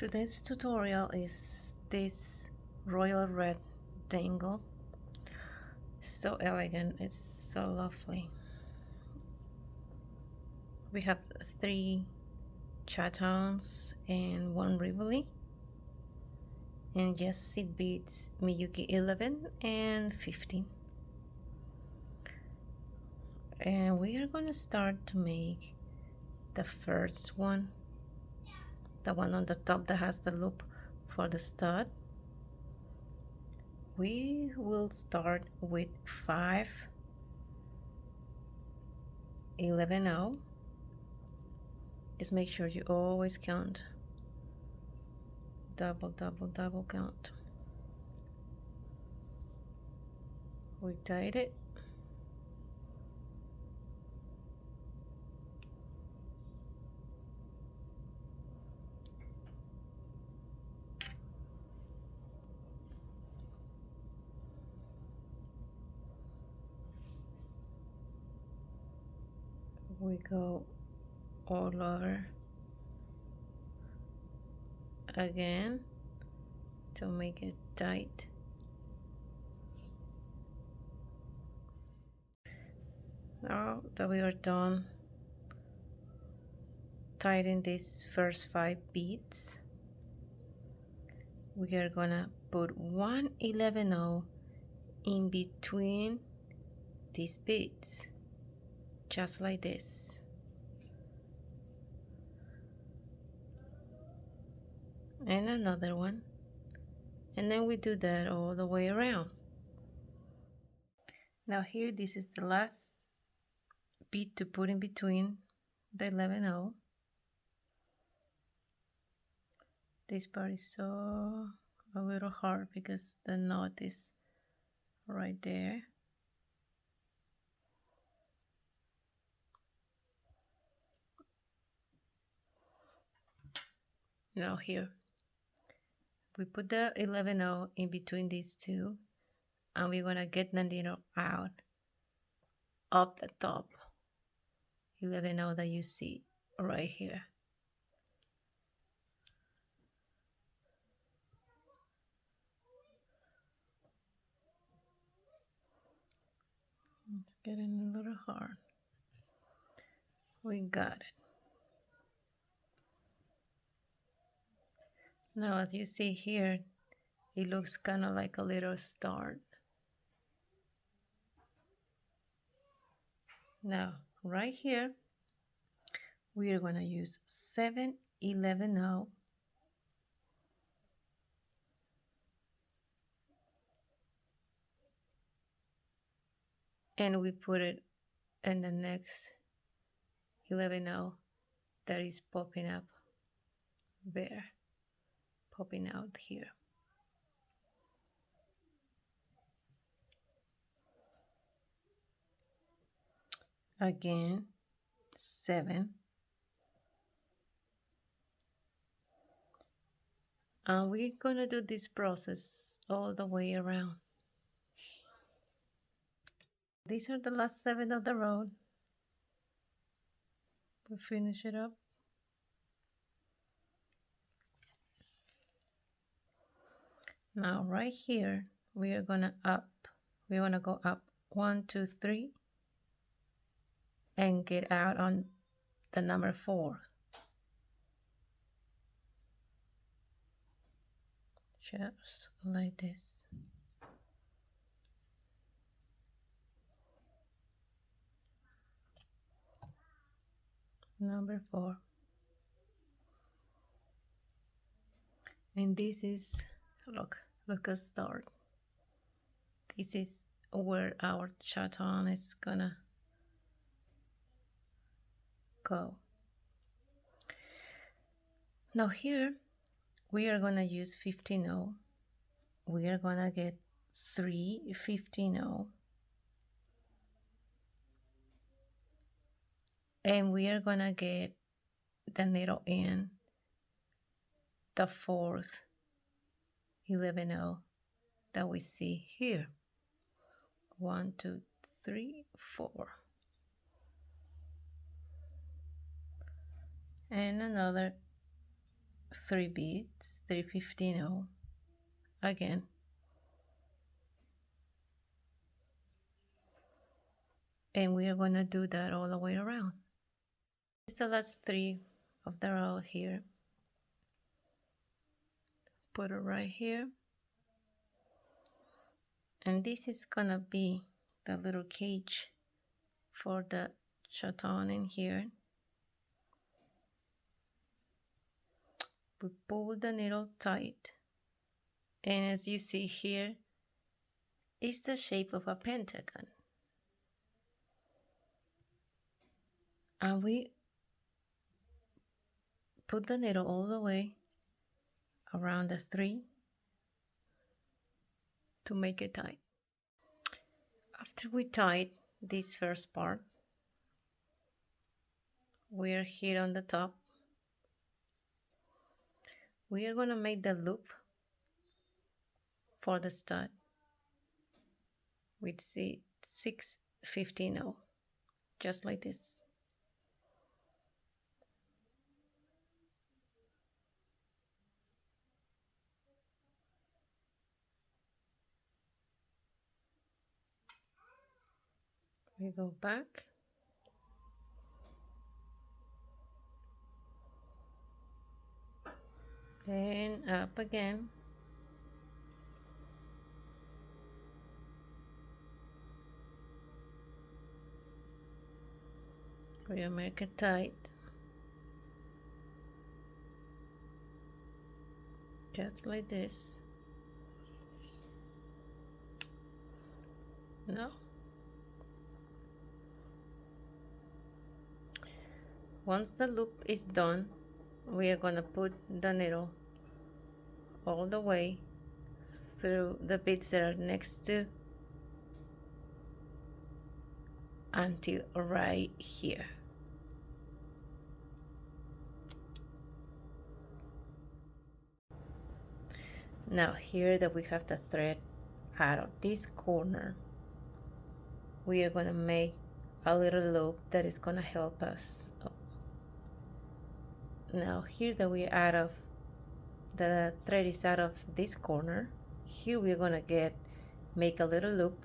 Today's tutorial is this royal red dangle. So elegant, it's so lovely. We have 3 chatons and 1 Rivoli, and just seed beads Miyuki 11 and 15. And we are going to start to make the first one, the one on the top that has the loop for the stud. We will start with 5 11-0. Just make sure you always count, double count. We tied it. We go all over again to make it tight. Now that we are done tying these first 5 beads, we are gonna put 1 11-0 in between these beads, just like this. And another one, and then we do that all the way around. Now here, this is the last bead to put in between the 11-0. This part is so a little hard because the knot is right there. Now here, we put the 11-0 in between these two, and we're gonna get the needle out of the top 11-0 that you see right here. It's getting a little hard. We got it. Now, as you see here, it looks kind of like a little star. Now, right here, we are going to use 7 11-0. And we put it in the next 11-0 that is popping up there, popping out here. Again, 7. And we're gonna do this process all the way around. These are the last 7 of the row. We finish it up. Now right here, we are gonna go up 1 2 3 and get out on the number 4. Just like this. Number 4. And this is, look at start. This is where our chaton is gonna go. Now here, we are gonna use 15-0. We are gonna get 3 15-0. And we are gonna get the needle in the 4th 11-0 that we see here. 1 2 3 4. And another 3 beads, 315 again. And we are going to do that all the way around. It's the last 3 of the row here. Put it right here. And this is gonna be the little cage for the chaton in here. We pull the needle tight, and as you see here, it's the shape of a pentagon. And we put the needle all the way around the 3 to make it tight. After we tied this first part, we're here on the top. We are going to make the loop for the stud with 615 just like this. We go back and up again. We'll make it tight, just like this. Now, once the loop is done, we are going to put the needle all the way through the beads that are next to until right here. Now here that we have the thread out of this corner, we are going to make a little loop that is going to help us. Now here that we out of the thread is out of this corner, here we're going to make a little loop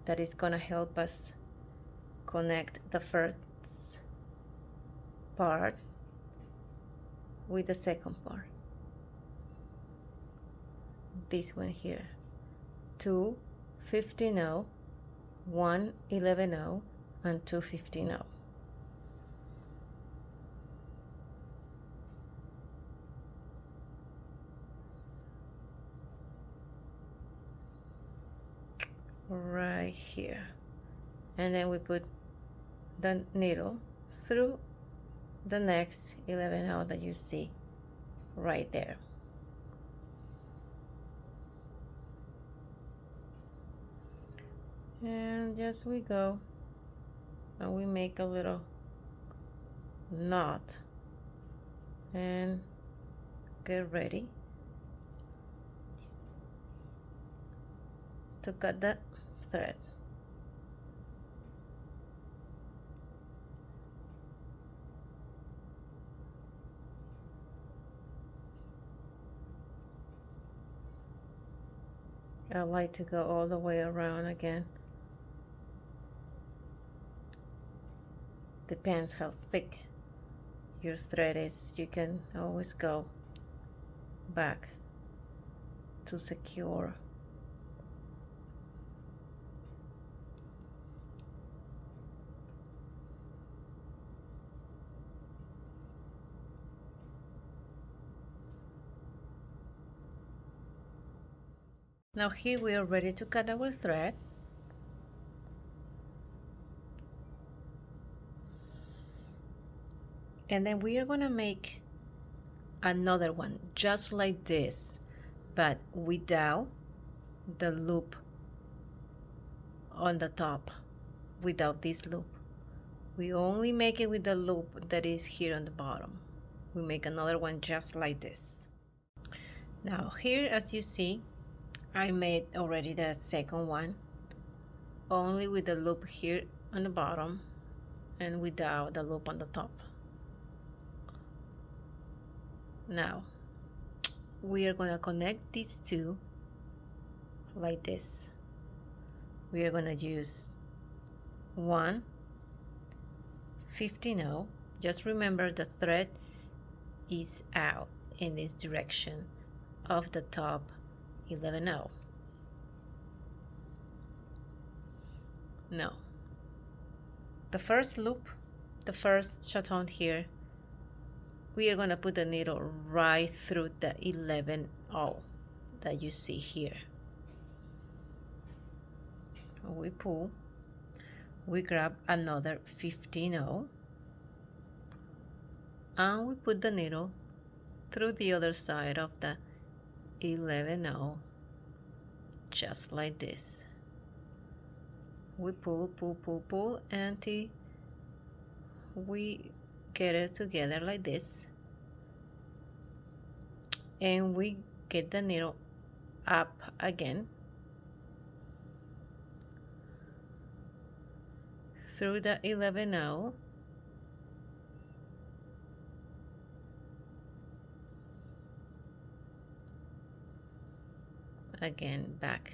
that is going to help us connect the first part with the second part. This one here, 2 15-0, 1 11-0, and 2 15-0. Right here, and then we put the needle through the next 11-0 that you see right there. And just we go, and we make a little knot and get ready to cut the thread. I like to go all the way around again. Depends how thick your thread is. You can always go back to secure. Now here we are ready to cut our thread. And then we are going to make another one just like this, but without the loop on the top, without this loop. We only make it with the loop that is here on the bottom. We make another one just like this. Now here, as you see, I made already the second one, only with the loop here on the bottom and without the loop on the top. Now we are going to connect these two like this. We are going to use 1 15-0. Just remember the thread is out in this direction of the top 11-0. Now, the first loop, the first chaton here, we are going to put the needle right through the 11-0 that you see here. We pull, we grab another 15-0, and we put the needle through the other side of the 11-0, just like this. We pull, pull, pull, pull until we get it together like this, and we get the needle up again through the 11-0, again back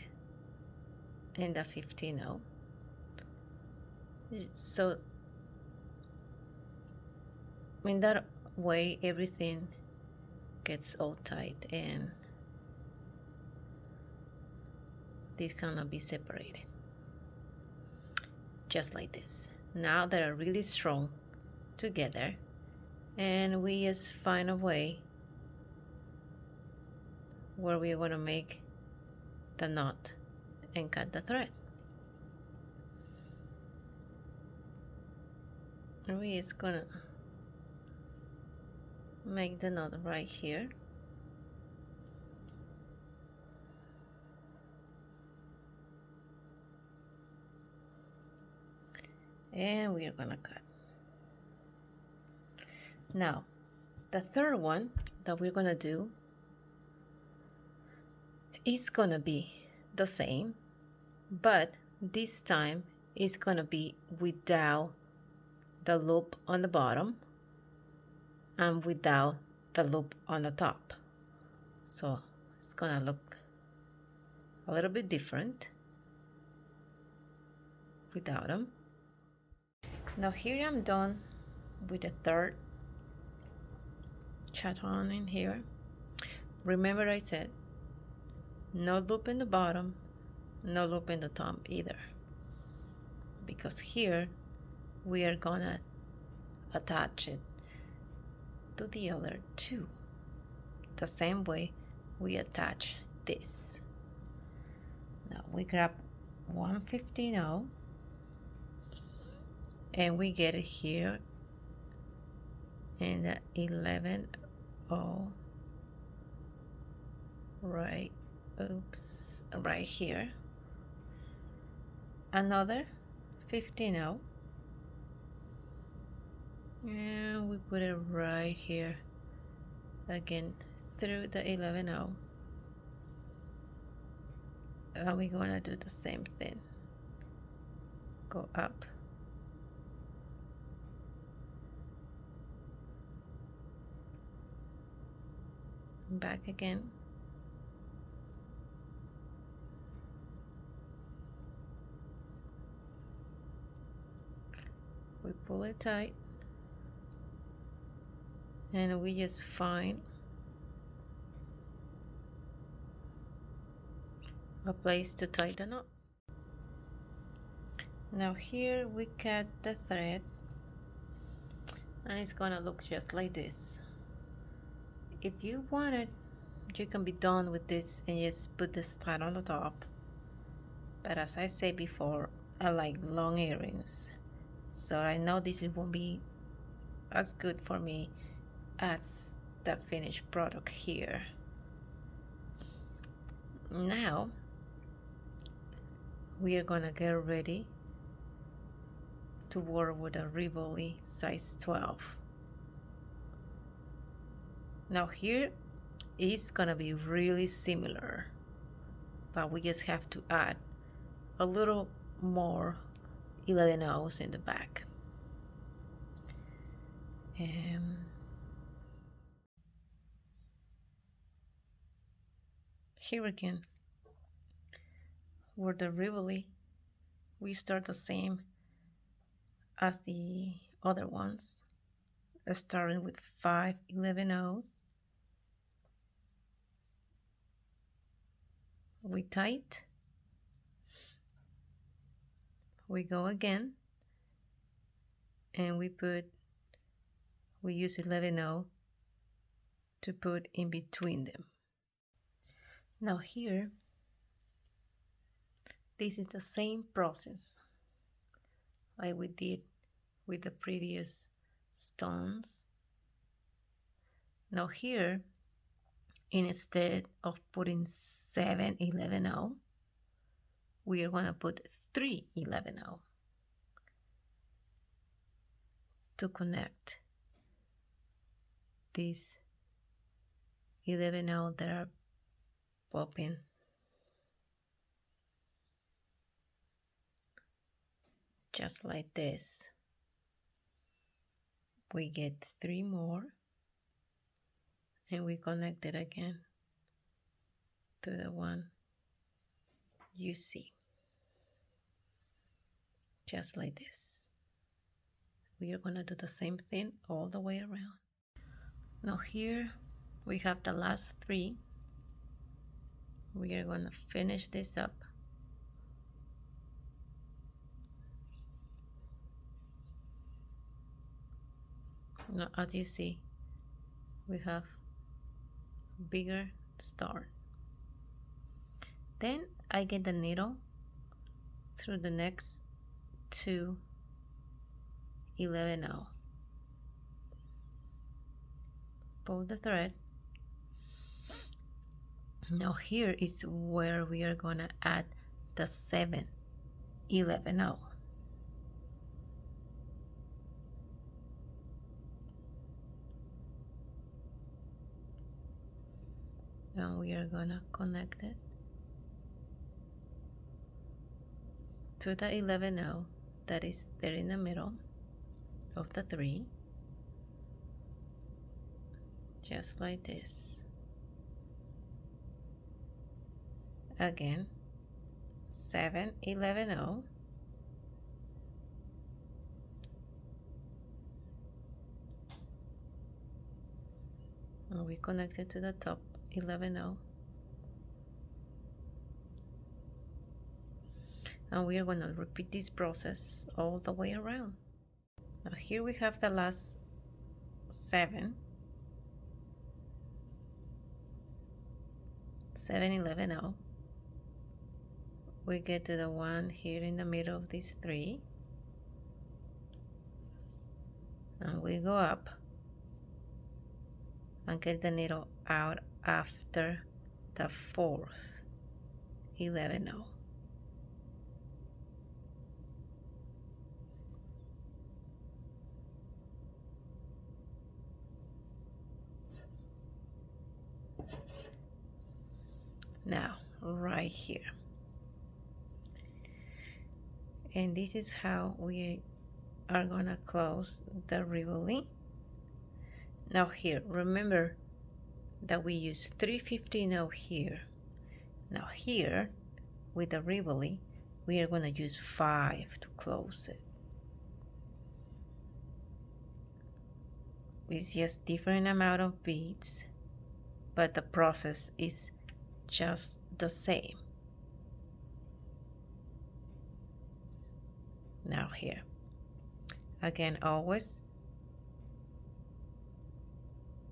in the 15-0. So in that way everything gets all tight and this cannot be separated, just like this. Now they are really strong together, and we just find a way where we are going to make the knot and cut the thread. And we just gonna make the knot right here. And we are gonna cut. Now, the third one that we're gonna do is gonna be the same, but this time it's gonna be without the loop on the bottom and without the loop on the top. So it's gonna look a little bit different without them. Now here I'm done with the third chaton in here. Remember I said no loop in the bottom, no loop in the top either, because here we are gonna attach it to the other two the same way we attach this. Now we grab 115-0 and we get it here in the 11-0 right here, another 15-0, and we put it right here again through the 11-0, and we're gonna do the same thing, go up, back again, we pull it tight, and we just find a place to tie the knot. Now here we cut the thread, and it's gonna look just like this. If you wanted, you can be done with this and just put the stud on the top, but as I said before, I like long earrings, so I know this won't be as good for me as the finished product here. Now we are gonna get ready to work with a Rivoli size 12. Now here is gonna be really similar, but we just have to add a little more 11-0s in the back. Here again, for the Rivoli, we start the same as the other ones, starting with 5 11 O's. We tight, we go again, and we use 11 O to put in between them. Now here, this is the same process like we did with the previous stones. Now here, instead of putting 7 11 O, we are going to put 3 11 O to connect these 11 O that are popping. Just like this. We get 3 more, and we connect it again to the one you see. Just like this. We are going to do the same thing all the way around. Now here we have the last 3. We are going to finish this up. Now, as you see, we have a bigger star. Then I get the needle through the next 2 11 O. Pull the thread. Now here is where we are going to add the 7 11 O. Now we are going to connect it to the 11 O that is there in the middle of the 3, just like this. Again, 7 11 O, and we connect it to the top 11 O, and we are going to repeat this process all the way around. Now here we have the last 7 11 O. We get to the one here in the middle of these 3, and we go up and get the needle out after the 4th 11 O. Now, right here. And this is how we are gonna close the Rivoli. Now here, remember that we use 3/15 here. Now here, with the Rivoli, we are gonna use 5 to close it. It's just different amount of beads, but the process is just the same. Now here, again, always,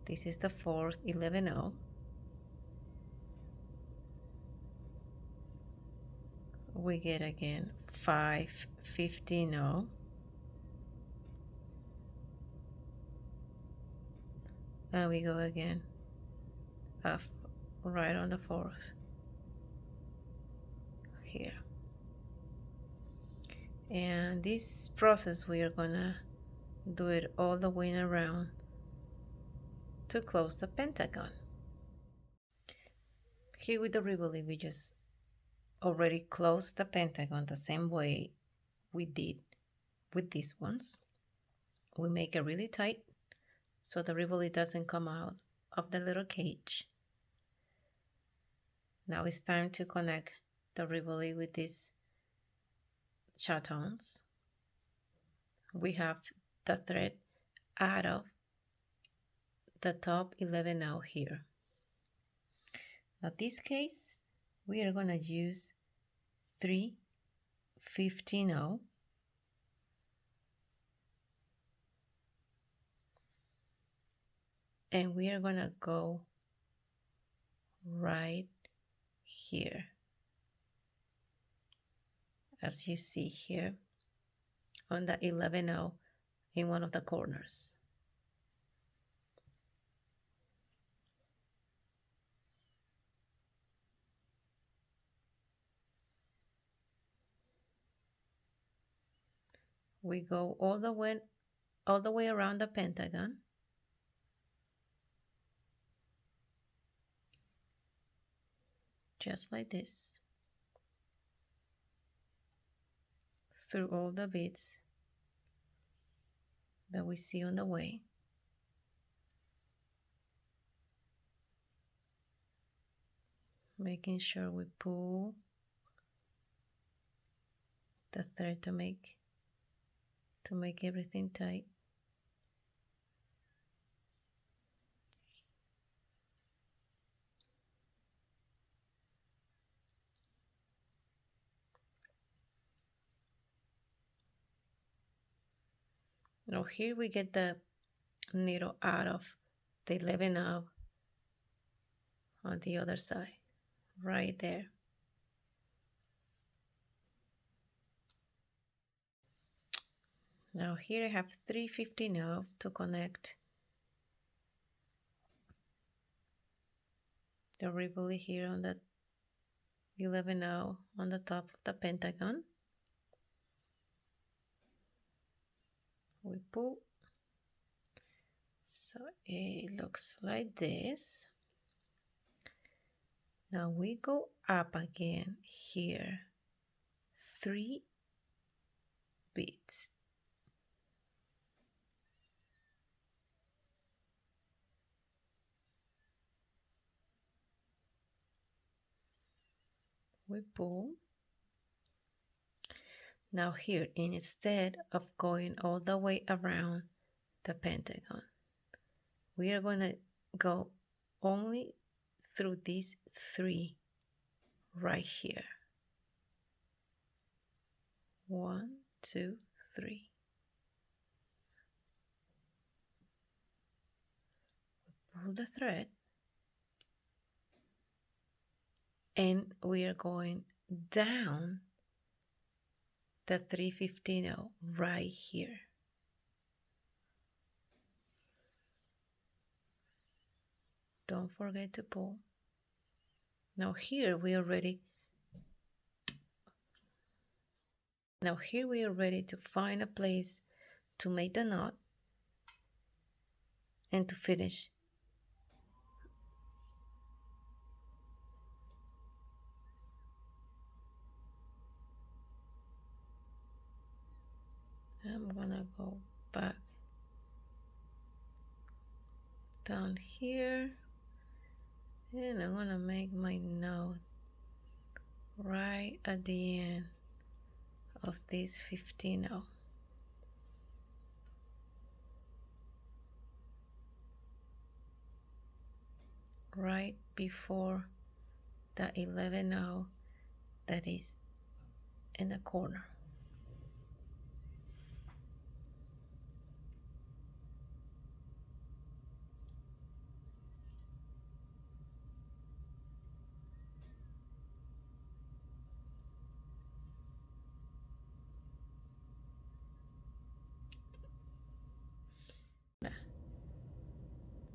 this is the 4th 11 O. We get again 5/15 O. And we go again up right on the 4th here. And this process we are gonna do it all the way around to close the pentagon. Here with the Rivoli, we just already closed the pentagon the same way we did with these ones. We make it really tight so the Rivoli doesn't come out of the little cage. Now it's time to connect the Rivoli with these chatons. We have the thread out of the top 11 now here. Now this case, we are going to use 3/15 and we are going to go right here, as you see here on the 11/0 in one of the corners. We go all the way around the pentagon. Just like this, through all the beads that we see on the way. Making sure we pull the thread to make everything tight. Now here we get the needle out of the 11/0 on the other side, right there. Now here I have 3/15 to connect the Rivoli here on the 11/0 on the top of the pentagon. We pull, so it looks like this. Now we go up again here, 3 beads. We pull. Now here, instead of going all the way around the pentagon, we are going to go only through these 3 right here. 1, 2, 3. Pull the thread, and we are going down the 3/15 right here. Don't forget to pull. Now here we are ready to find a place to make the knot and to finish. I'm gonna go back down here, and I'm gonna make my knot right at the end of this 15/0. Right before the 11/0 that is in the corner.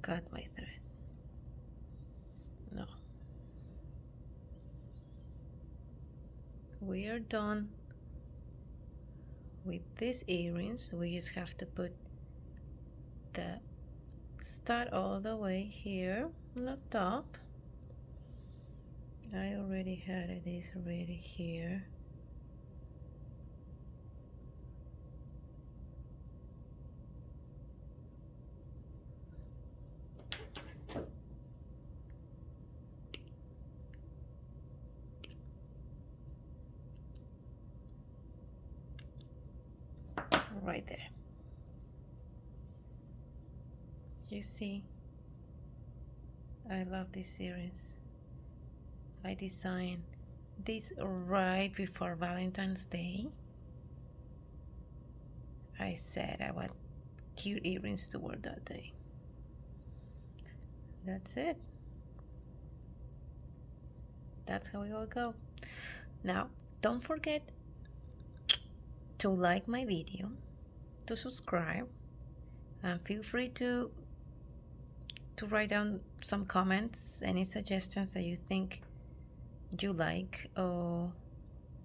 Cut my thread. No. We are done with these earrings. We just have to put the stud all the way here on the top. I already had this ready here. right there. As you see, I love this series. I designed this right before Valentine's Day. I said I want cute earrings to wear that day. That's it. That's how it will go. Now, don't forget to like my video, to subscribe, and feel free to write down some comments, any suggestions that you think you like or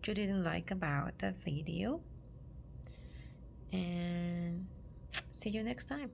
you didn't like about the video. And see you next time.